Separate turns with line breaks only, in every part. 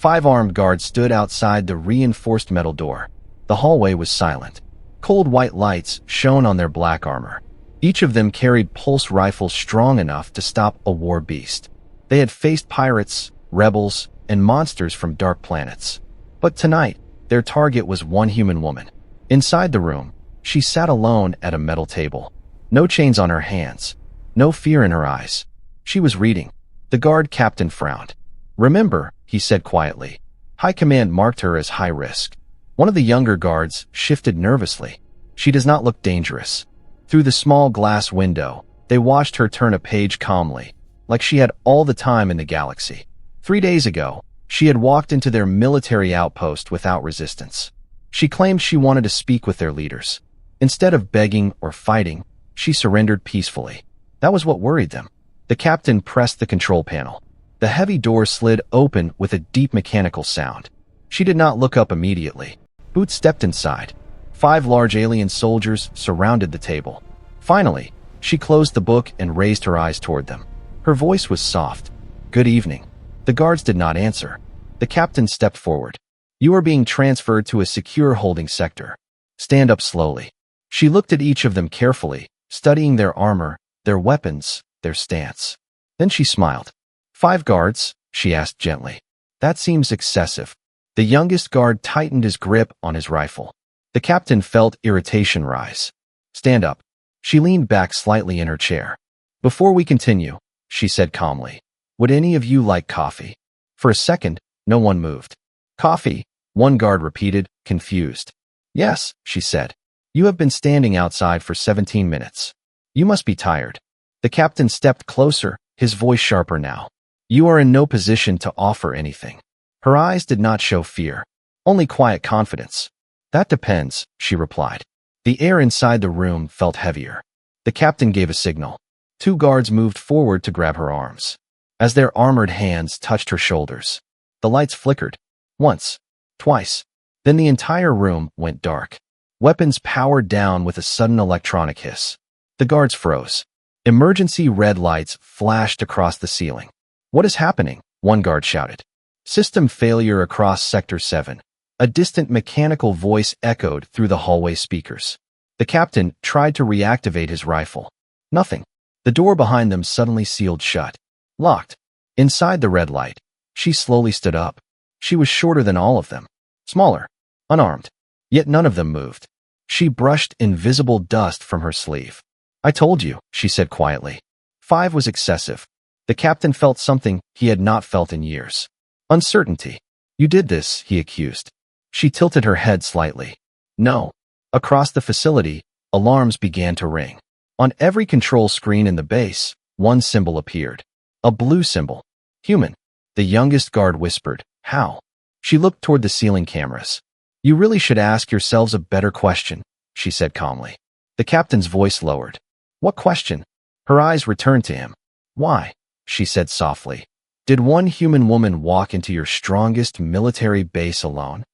5 armed guards stood outside the reinforced metal door. The hallway was silent. Cold white lights shone on their black armor. Each of them carried pulse rifles strong enough to stop a war beast. They had faced pirates, rebels, and monsters from dark planets. But tonight, their target was one human woman. Inside the room, she sat alone at a metal table. No chains on her hands. No fear in her eyes. She was reading. The guard captain frowned. "Remember," he said quietly. "High Command marked her as high risk." One of the younger guards shifted nervously. "She does not look dangerous." Through the small glass window, they watched her turn a page calmly, like she had all the time in the galaxy. 3 days ago, she had walked into their military outpost without resistance. She claimed she wanted to speak with their leaders. Instead of begging or fighting, she surrendered peacefully. That was what worried them. The captain pressed the control panel. The heavy door slid open with a deep mechanical sound. She did not look up immediately. Boots stepped inside. 5 large alien soldiers surrounded the table. Finally, she closed the book and raised her eyes toward them. Her voice was soft. "Good evening." The guards did not answer. The captain stepped forward. "You are being transferred to a secure holding sector. Stand up slowly." She looked at each of them carefully, studying their armor, their weapons, their stance. Then she smiled. 5 guards?" she asked gently. "That seems excessive." The youngest guard tightened his grip on his rifle. The captain felt irritation rise. "Stand up." She leaned back slightly in her chair. "Before we continue," she said calmly, "would any of you like coffee?" For a second, no one moved. "Coffee?" one guard repeated, confused. "Yes," she said. "You have been standing outside for 17 minutes. You must be tired." The captain stepped closer, his voice sharper now. "You are in no position to offer anything." Her eyes did not show fear, only quiet confidence. "That depends," she replied. The air inside the room felt heavier. The captain gave a signal. 2 guards moved forward to grab her arms. As their armored hands touched her shoulders, the lights flickered. Once, twice. Then the entire room went dark. Weapons powered down with a sudden electronic hiss. The guards froze. Emergency red lights flashed across the ceiling. "What is happening?" one guard shouted. "System failure across Sector 7. A distant mechanical voice echoed through the hallway speakers. The captain tried to reactivate his rifle. Nothing. The door behind them suddenly sealed shut. Locked. Inside the red light, she slowly stood up. She was shorter than all of them. Smaller. Unarmed. Yet none of them moved. She brushed invisible dust from her sleeve. "I told you," she said quietly. 5 was excessive. The captain felt something he had not felt in years. Uncertainty. "You did this," he accused. She tilted her head slightly. "No." Across the facility, alarms began to ring. On every control screen in the base, one symbol appeared. A blue symbol. "Human." The youngest guard whispered, "How?" She looked toward the ceiling cameras. "You really should ask yourselves a better question," she said calmly. The captain's voice lowered. "What question?" Her eyes returned to him. "Why?" she said softly. "Did one human woman walk into your strongest military base alone?"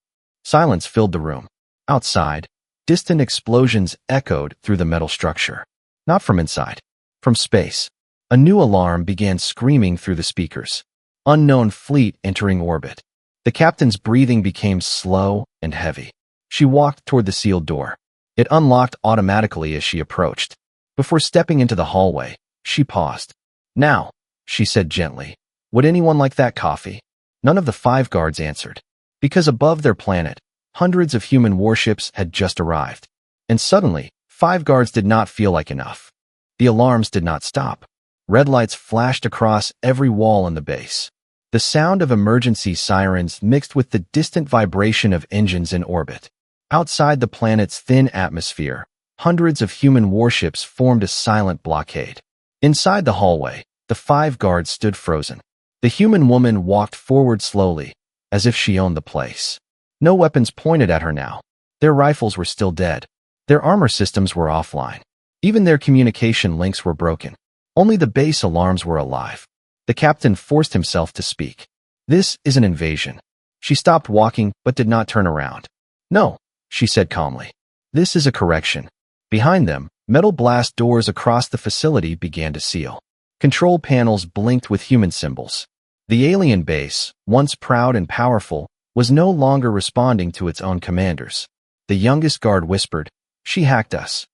Silence filled the room. Outside, distant explosions echoed through the metal structure. Not from inside. From space. A new alarm began screaming through the speakers. Unknown fleet entering orbit. The captain's breathing became slow and heavy. She walked toward the sealed door. It unlocked automatically as she approached. Before stepping into the hallway, she paused. "Now," she said gently, "would anyone like that coffee?" None of the 5 guards answered. Because above their planet, hundreds of human warships had just arrived. And suddenly, 5 guards did not feel like enough. The alarms did not stop. Red lights flashed across every wall in the base. The sound of emergency sirens mixed with the distant vibration of engines in orbit. Outside the planet's thin atmosphere, hundreds of human warships formed a silent blockade. Inside the hallway, the 5 guards stood frozen. The human woman walked forward slowly, as if she owned the place. No weapons pointed at her now. Their rifles were still dead. Their armor systems were offline. Even their communication links were broken. Only the base alarms were alive. The captain forced himself to speak. "This is an invasion." She stopped walking but did not turn around. "No," she said calmly. "This is a correction." Behind them, metal blast doors across the facility began to seal. Control panels blinked with human symbols. The alien base, once proud and powerful, was no longer responding to its own commanders. The youngest guard whispered, "She hacked us."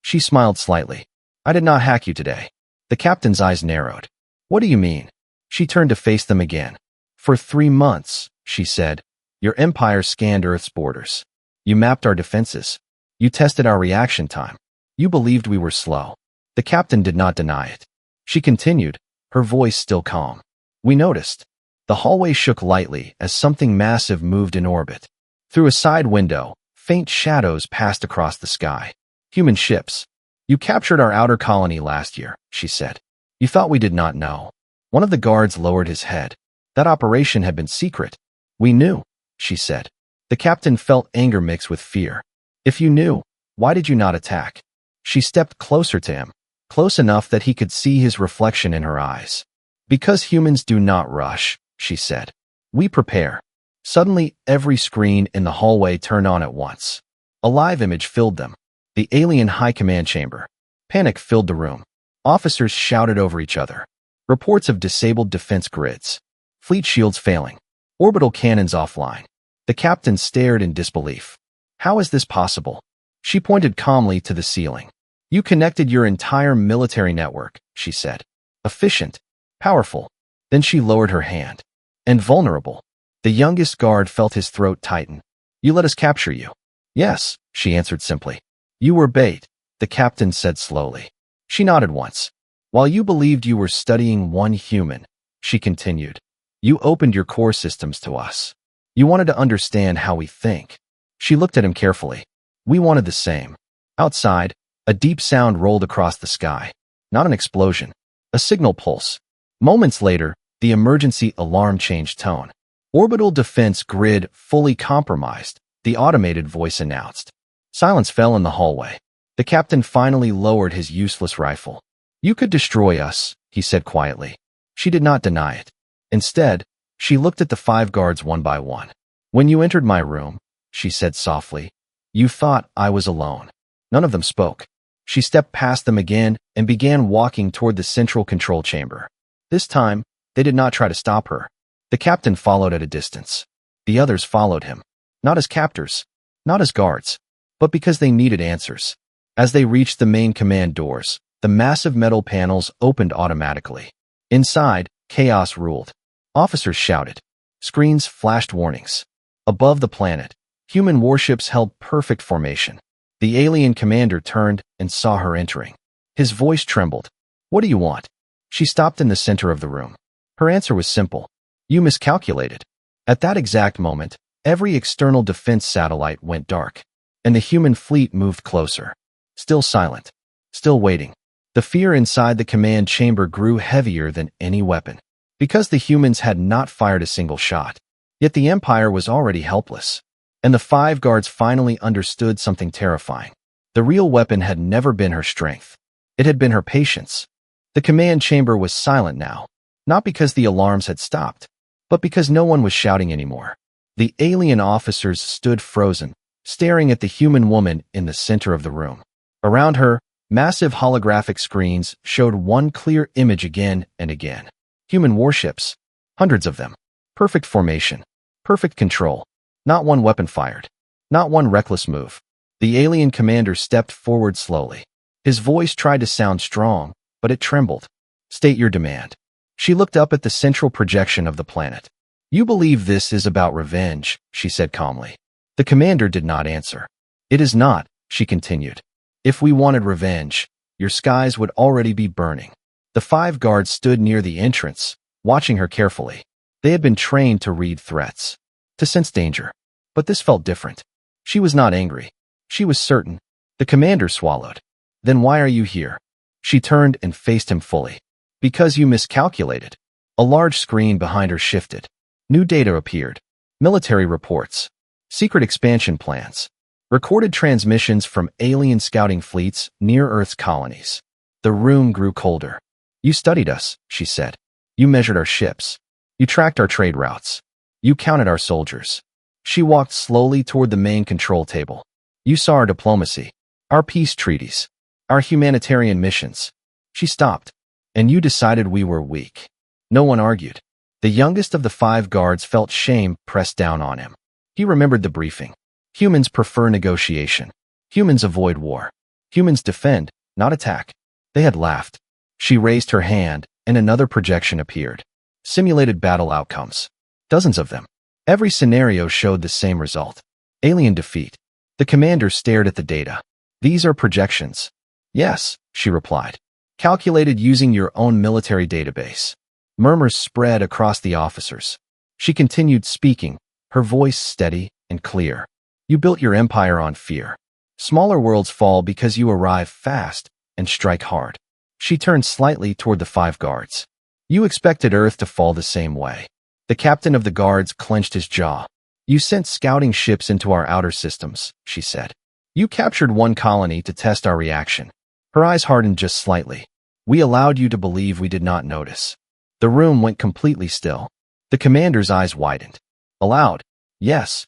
She smiled slightly. "I did not hack you today." The captain's eyes narrowed. "What do you mean?" She turned to face them again. "For 3 months," she said, "your empire scanned Earth's borders. You mapped our defenses. You tested our reaction time. You believed we were slow." The captain did not deny it. She continued, her voice still calm. "We noticed." The hallway shook lightly as something massive moved in orbit. Through a side window, faint shadows passed across the sky. "Human ships. You captured our outer colony last year," she said. "You thought we did not know." One of the guards lowered his head. "That operation had been secret." "We knew," she said. The captain felt anger mixed with fear. "If you knew, why did you not attack?" She stepped closer to him, close enough that he could see his reflection in her eyes. "Because humans do not rush," she said. "We prepare." Suddenly, every screen in the hallway turned on at once. A live image filled them. The alien high command chamber. Panic filled the room. Officers shouted over each other. Reports of disabled defense grids. Fleet shields failing. Orbital cannons offline. The captain stared in disbelief. "How is this possible?" She pointed calmly to the ceiling. "You connected your entire military network," she said. "Efficient. Powerful." Then she lowered her hand. "And vulnerable." The youngest guard felt his throat tighten. "You let us capture you." "Yes," she answered simply. "You were bait," the captain said slowly. She nodded once. "While you believed you were studying one human," she continued, "you opened your core systems to us. You wanted to understand how we think." She looked at him carefully. "We wanted the same." Outside, a deep sound rolled across the sky. Not an explosion. A signal pulse. Moments later, the emergency alarm changed tone. "Orbital defense grid fully compromised," the automated voice announced. Silence fell in the hallway. The captain finally lowered his useless rifle. "You could destroy us," he said quietly. She did not deny it. Instead, she looked at the 5 guards one by one. "When you entered my room," she said softly, "you thought I was alone." None of them spoke. She stepped past them again and began walking toward the central control chamber. This time, they did not try to stop her. The captain followed at a distance. The others followed him. Not as captors, not as guards, but because they needed answers. As they reached the main command doors, the massive metal panels opened automatically. Inside, chaos ruled. Officers shouted. Screens flashed warnings. Above the planet, human warships held perfect formation. The alien commander turned and saw her entering. His voice trembled. "What do you want?" She stopped in the center of the room. Her answer was simple. "You miscalculated." At that exact moment, every external defense satellite went dark, and the human fleet moved closer. Still silent. Still waiting. The fear inside the command chamber grew heavier than any weapon, because the humans had not fired a single shot. Yet the Empire was already helpless. And the 5 guards finally understood something terrifying. The real weapon had never been her strength. It had been her patience. The command chamber was silent now, not because the alarms had stopped, but because no one was shouting anymore. The alien officers stood frozen, staring at the human woman in the center of the room. Around her, massive holographic screens showed one clear image again and again. Human warships. Hundreds of them. Perfect formation. Perfect control. Not one weapon fired. Not one reckless move. The alien commander stepped forward slowly. His voice tried to sound strong, but it trembled. "State your demand." She looked up at the central projection of the planet. "You believe this is about revenge," she said calmly. The commander did not answer. "It is not," she continued. "If we wanted revenge, your skies would already be burning." The 5 guards stood near the entrance, watching her carefully. They had been trained to read threats, to sense danger. But this felt different. She was not angry. She was certain. The commander swallowed. "Then why are you here?" She turned and faced him fully. "Because you miscalculated." A large screen behind her shifted. New data appeared. Military reports. Secret expansion plans. Recorded transmissions from alien scouting fleets near Earth's colonies. The room grew colder. "You studied us," she said. "You measured our ships. You tracked our trade routes. You counted our soldiers." She walked slowly toward the main control table. "You saw our diplomacy, our peace treaties, our humanitarian missions." She stopped. "And you decided we were weak." No one argued. The youngest of the 5 guards felt shame pressed down on him. He remembered the briefing. Humans prefer negotiation. Humans avoid war. Humans defend, not attack. They had laughed. She raised her hand, and another projection appeared. Simulated battle outcomes. Dozens of them. Every scenario showed the same result. Alien defeat. The commander stared at the data. These are projections. Yes, she replied. Calculated using your own military database. Murmurs spread across the officers. She continued speaking, her voice steady and clear. You built your empire on fear. Smaller worlds fall because you arrive fast and strike hard. She turned slightly toward the 5 guards. You expected Earth to fall the same way. The captain of the guards clenched his jaw. You sent scouting ships into our outer systems, she said. You captured one colony to test our reaction. Her eyes hardened just slightly. We allowed you to believe we did not notice. The room went completely still. The commander's eyes widened. Aloud, yes.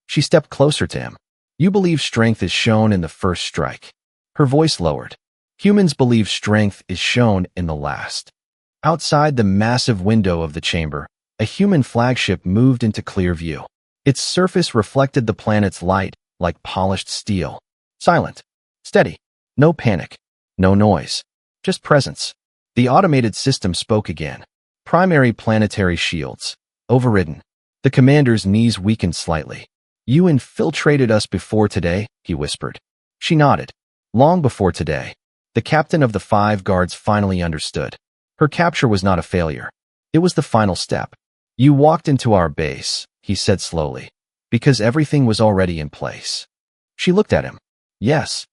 She stepped closer to him. You believe strength is shown in the first strike. Her voice lowered. Humans believe strength is shown in the last. Outside the massive window of the chamber, a human flagship moved into clear view. Its surface reflected the planet's light like polished steel. Silent. Steady. No panic. No noise. Just presence. The automated system spoke again. Primary planetary shields. Overridden. The commander's knees weakened slightly. You infiltrated us before today, he whispered. She nodded. Long before today. The captain of the 5 guards finally understood. Her capture was not a failure. It was the final step. You walked into our base, he said slowly, because everything was already in place. She looked at him. Yes.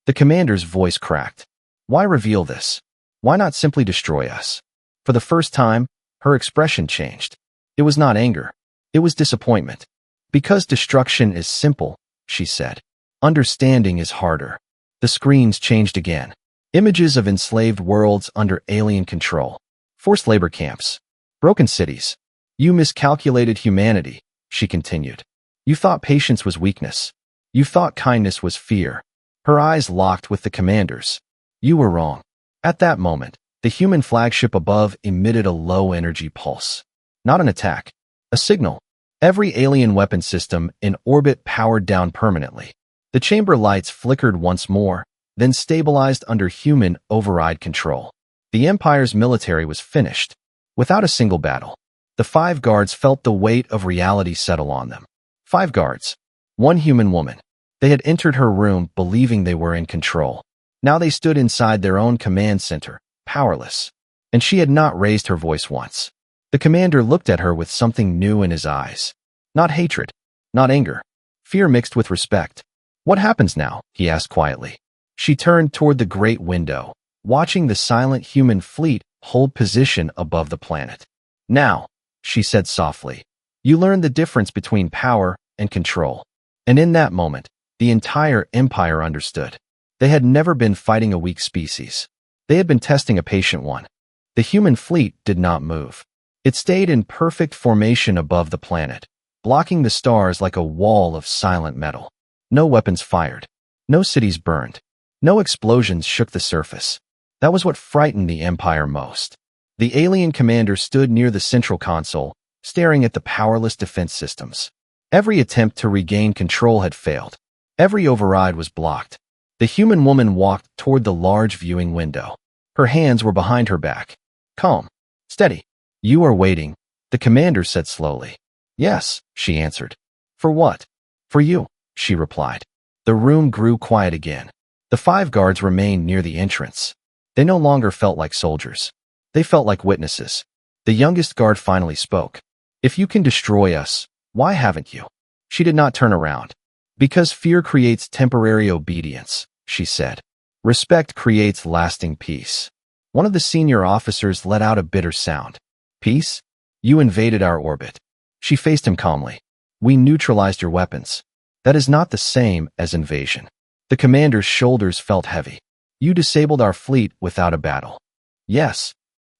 The commander's voice cracked. Why reveal this? Why not simply destroy us? For the first time, her expression changed. It was not anger. It was disappointment. Because destruction is simple, she said. Understanding is harder. The screens changed again. Images of enslaved worlds under alien control. Forced labor camps. Broken cities. You miscalculated humanity, she continued. You thought patience was weakness. You thought kindness was fear. Her eyes locked with the commander's. You were wrong. At that moment, the human flagship above emitted a low-energy pulse. Not an attack. A signal. Every alien weapon system in orbit powered down permanently. The chamber lights flickered once more, then stabilized under human override control. The Empire's military was finished. Without a single battle. The 5 guards felt the weight of reality settle on them. 5 guards. 1 human woman. They had entered her room believing they were in control. Now they stood inside their own command center, powerless. And she had not raised her voice once. The commander looked at her with something new in his eyes. Not hatred. Not anger. Fear mixed with respect. What happens now? He asked quietly. She turned toward the great window, watching the silent human fleet hold position above the planet. Now, she said softly, you learn the difference between power and control. And in that moment, the entire empire understood. They had never been fighting a weak species. They had been testing a patient one. The human fleet did not move. It stayed in perfect formation above the planet, blocking the stars like a wall of silent metal. No weapons fired. No cities burned. No explosions shook the surface. That was what frightened the Empire most. The alien commander stood near the central console, staring at the powerless defense systems. Every attempt to regain control had failed. Every override was blocked. The human woman walked toward the large viewing window. Her hands were behind her back. Calm. Steady. You are waiting, the commander said slowly. Yes, she answered. For what? For you, she replied. The room grew quiet again. The 5 guards remained near the entrance. They no longer felt like soldiers. They felt like witnesses. The youngest guard finally spoke. If you can destroy us, why haven't you? She did not turn around. Because fear creates temporary obedience, she said. Respect creates lasting peace. One of the senior officers let out a bitter sound. Peace? You invaded our orbit. She faced him calmly. We neutralized your weapons. That is not the same as invasion. The commander's shoulders felt heavy. You disabled our fleet without a battle. Yes.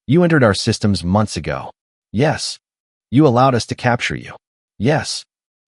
You entered our systems months ago. Yes. You allowed us to capture you. Yes.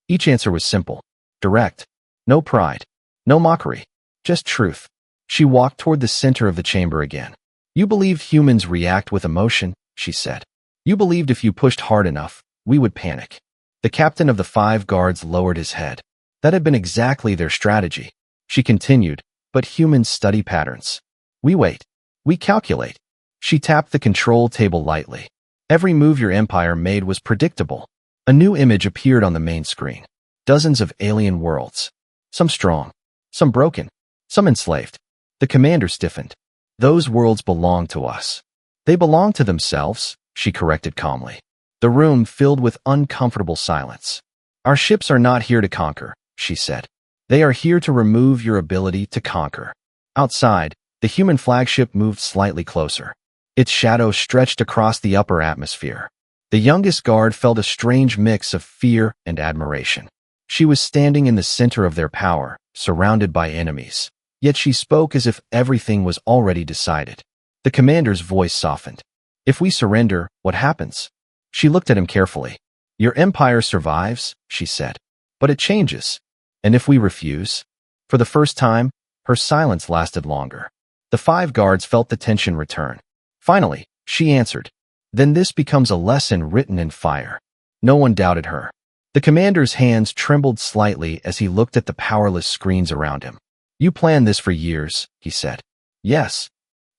Each answer was simple. Direct. No pride. No mockery. Just truth. She walked toward the center of the chamber again. You believe humans react with emotion, she said. You believed if you pushed hard enough, we would panic. The captain of the 5 guards lowered his head. That had been exactly their strategy. She continued, but humans study patterns. We wait. We calculate. She tapped the control table lightly. Every move your empire made was predictable. A new image appeared on the main screen. Dozens of alien worlds. Some strong. Some broken. Some enslaved. The commander stiffened. Those worlds belong to us. They belong to themselves, she corrected calmly. The room filled with uncomfortable silence. Our ships are not here to conquer, she said. They are here to remove your ability to conquer. Outside, the human flagship moved slightly closer. Its shadow stretched across the upper atmosphere. The youngest guard felt a strange mix of fear and admiration. She was standing in the center of their power, surrounded by enemies. Yet she spoke as if everything was already decided. The commander's voice softened. If we surrender, what happens? She looked at him carefully. Your empire survives, she said. But it changes. And if we refuse? For the first time, her silence lasted longer. The 5 guards felt the tension return. Finally, she answered. Then this becomes a lesson written in fire. No one doubted her. The commander's hands trembled slightly as he looked at the powerless screens around him. You planned this for years, he said. Yes.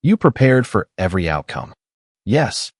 You prepared for every outcome. Yes.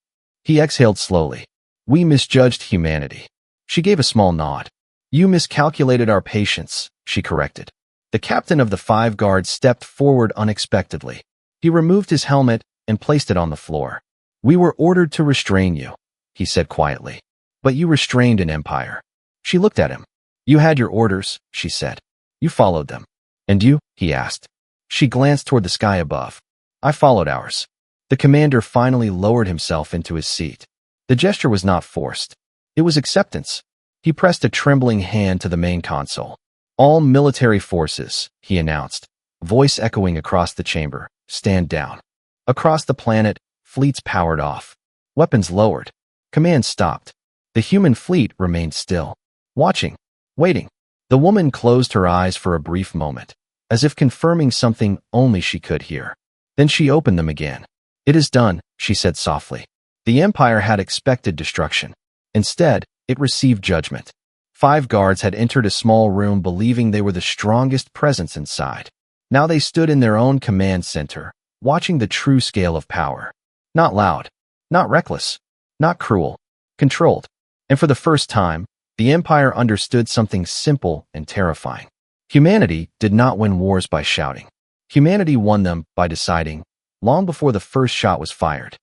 He exhaled slowly. We misjudged humanity. She gave a small nod. You miscalculated our patience, she corrected. The captain of the 5 guards stepped forward unexpectedly. He removed his helmet and placed it on the floor. We were ordered to restrain you, he said quietly. But you restrained an empire. She looked at him. You had your orders, she said. You followed them. And you? He asked. She glanced toward the sky above. I followed ours. The commander finally lowered himself into his seat. The gesture was not forced. It was acceptance. He pressed a trembling hand to the main console. All military forces, he announced, voice echoing across the chamber, stand down. Across the planet, fleets powered off. Weapons lowered. Command stopped. The human fleet remained still. Watching. Waiting. The woman closed her eyes for a brief moment, as if confirming something only she could hear. Then she opened them again. It is done, she said softly. The Empire had expected destruction. Instead, it received judgment. 5 guards had entered a small room believing they were the strongest presence inside. Now they stood in their own command center, watching the true scale of power. Not loud, not reckless, not cruel, controlled. And for the first time, the Empire understood something simple and terrifying. Humanity did not win wars by shouting. Humanity won them by deciding, long before the first shot was fired.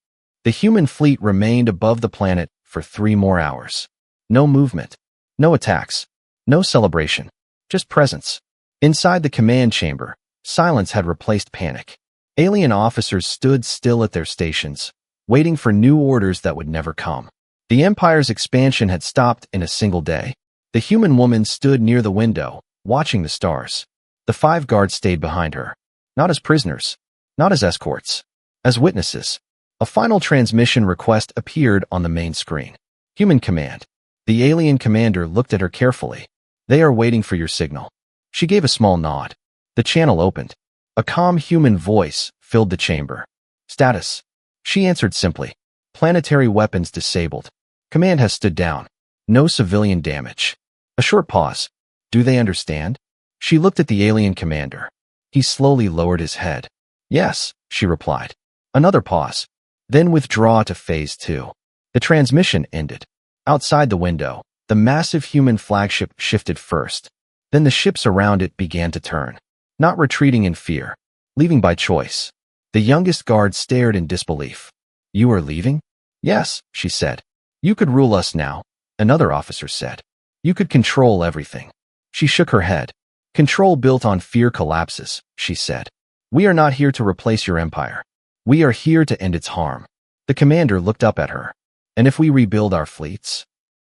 The human fleet remained above the planet for 3 more hours. No movement, no attacks, no celebration, just presence. Inside the command chamber, silence had replaced panic. Alien officers stood still at their stations, waiting for new orders that would never come. The Empire's expansion had stopped in a single day. The human woman stood near the window, watching the stars. The 5 guards stayed behind her. Not as prisoners, not as escorts, as witnesses. A final transmission request appeared on the main screen. Human command. The alien commander looked at her carefully. They are waiting for your signal. She gave a small nod. The channel opened. A calm human voice filled the chamber. Status. She answered simply. Planetary weapons disabled. Command has stood down. No civilian damage. A short pause. Do they understand? She looked at the alien commander. He slowly lowered his head. Yes, she replied. Another pause. Then withdraw to phase 2. The transmission ended. Outside the window, the massive human flagship shifted first. Then the ships around it began to turn. Not retreating in fear. Leaving by choice. The youngest guard stared in disbelief. You are leaving? Yes, she said. You could rule us now, another officer said. You could control everything. She shook her head. Control built on fear collapses, she said. We are not here to replace your empire. We are here to end its harm. The commander looked up at her. And if we rebuild our fleets?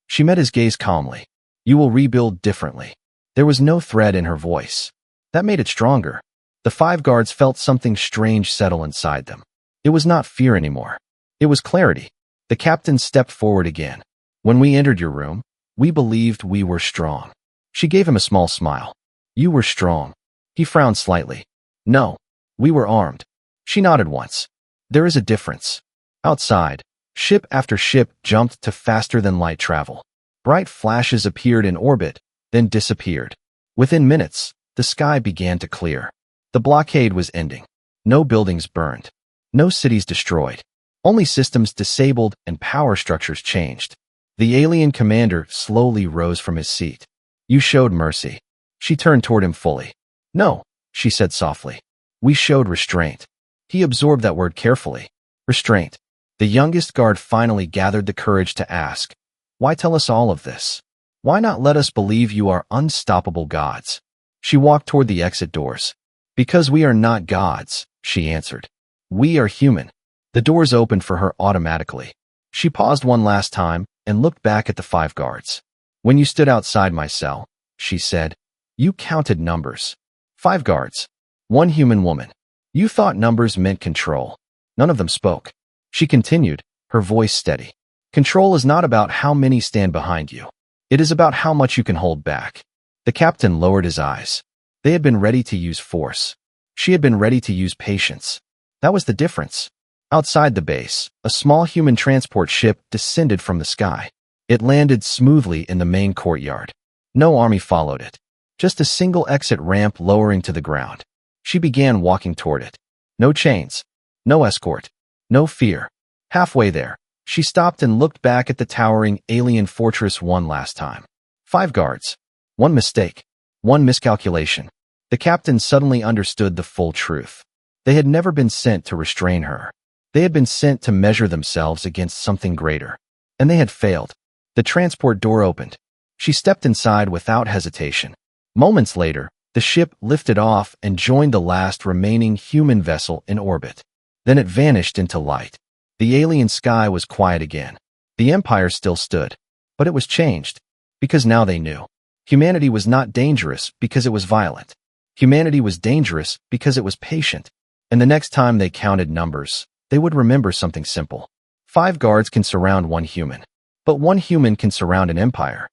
She met his gaze calmly. You will rebuild differently. There was no threat in her voice. That made it stronger. The 5 guards felt something strange settle inside them. It was not fear anymore. It was clarity. The captain stepped forward again. When we entered your room, we believed we were strong. She gave him a small smile. You were strong. He frowned slightly. No, we were armed. She nodded once. There is a difference. Outside, Ship after ship jumped to faster-than-light travel. Bright flashes appeared in orbit, then disappeared. Within minutes, the sky began to clear. The blockade was ending. No buildings burned. No cities destroyed. Only systems disabled and power structures changed. The alien commander slowly rose from his seat. You showed mercy. She turned toward him fully. No, she said softly. We showed restraint. He absorbed that word carefully. Restraint. The youngest guard finally gathered the courage to ask, why tell us all of this? Why not let us believe you are unstoppable gods? She walked toward the exit doors. Because we are not gods, she answered. We are human. The doors opened for her automatically. She paused one last time and looked back at the 5 guards. When you stood outside my cell, she said, you counted numbers. 5 guards. 1 human woman. You thought numbers meant control. None of them spoke. She continued, her voice steady. Control is not about how many stand behind you. It is about how much you can hold back. The captain lowered his eyes. They had been ready to use force. She had been ready to use patience. That was the difference. Outside the base, a small human transport ship descended from the sky. It landed smoothly in the main courtyard. No army followed it. Just a single exit ramp lowering to the ground. She began walking toward it. No chains. No escort. No fear. Halfway there, she stopped and looked back at the towering alien fortress one last time. 5 guards. 1 mistake. 1 miscalculation. The captain suddenly understood the full truth. They had never been sent to restrain her. They had been sent to measure themselves against something greater. And they had failed. The transport door opened. She stepped inside without hesitation. Moments later, the ship lifted off and joined the last remaining human vessel in orbit. Then it vanished into light. The alien sky was quiet again. The Empire still stood. But it was changed. Because now they knew. Humanity was not dangerous because it was violent. Humanity was dangerous because it was patient. And the next time they counted numbers, they would remember something simple. 5 guards can surround 1 human. But 1 human can surround an empire.